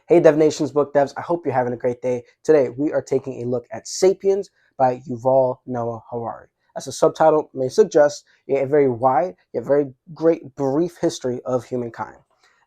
Hey DevNations book devs, I hope you're having a great day. Today we are taking a look at Sapiens by Yuval Noah Harari. As the subtitle may suggest, a very wide yet very great brief history of humankind.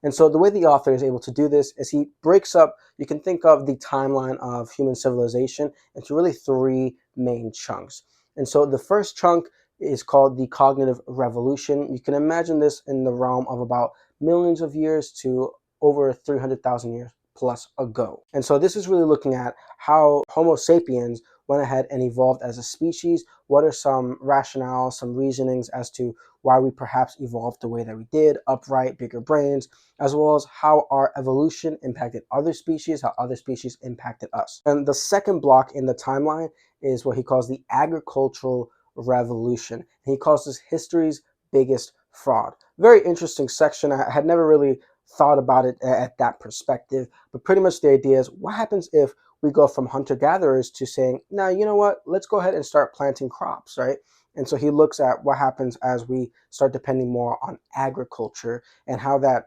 And so the way the author is able to do this is he breaks up, you can think of the timeline of human civilization into really three main chunks. And so the first chunk is called the cognitive revolution. You can imagine this in the realm of about millions of years to over 300,000 years plus ago. And so this is really looking at how Homo sapiens went ahead and evolved as a species. What are some rationales, some reasonings as to why we perhaps evolved the way that we did, upright, bigger brains, as well as how our evolution impacted other species, how other species impacted us. And the second block in the timeline is what he calls the agricultural revolution. And he calls this history's biggest fraud. Very interesting section. I had never really thought about it at that perspective, but pretty much the idea is what happens if we go from hunter-gatherers to saying, now, you know what, let's go ahead and start planting crops, right? And so he looks at what happens as we start depending more on agriculture and how that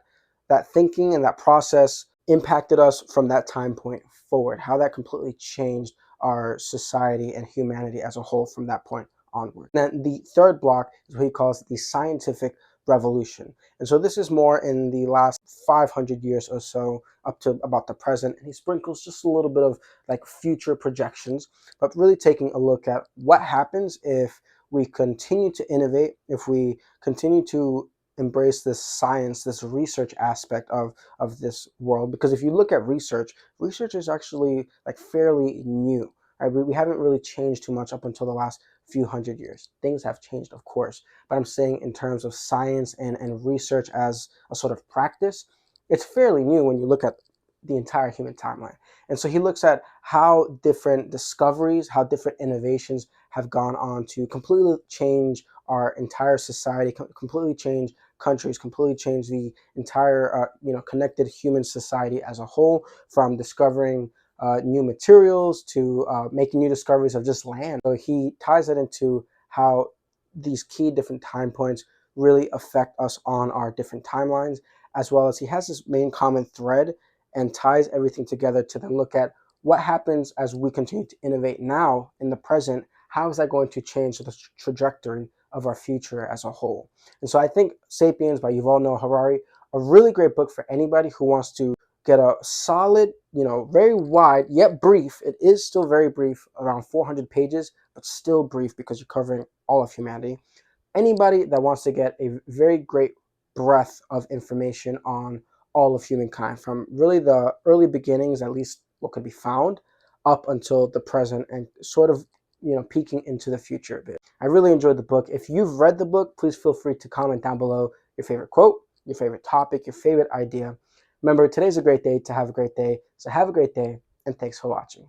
thinking and that process impacted us from that time point forward, how that completely changed our society and humanity as a whole from that point onward. Then the third block is what he calls the scientific revolution. And so this is more in the last 500 years or so up to about the present. And he sprinkles just a little bit of like future projections, but really taking a look at what happens if we continue to innovate, if we continue to embrace this science, this research aspect of this world. Because if you look at research is actually like fairly new. Right? We haven't really changed too much up until the last few hundred years. Things have changed, of course, but I'm saying in terms of science and research as a sort of practice, it's fairly new when you look at the entire human timeline. And so he looks at how different discoveries, how different innovations have gone on to completely change our entire society, completely change countries, completely change the entire connected human society as a whole, from discovering new materials to making new discoveries of just land. So he ties it into how these key different time points really affect us on our different timelines, as well as he has this main common thread and ties everything together to then look at what happens as we continue to innovate now in the present. How is that going to change the trajectory of our future as a whole? And so I think Sapiens by Yuval Noah Harari, a really great book for anybody who wants to get a solid, very wide yet brief. It is still very brief, around 400 pages, but still brief because you're covering all of humanity. Anybody that wants to get a very great breadth of information on all of humankind, from really the early beginnings, at least what could be found, up until the present, and sort of peeking into the future a bit. I really enjoyed the book. If you've read the book, please feel free to comment down below your favorite quote, your favorite topic, your favorite idea. Remember, today's a great day to have a great day, so have a great day, and thanks for watching.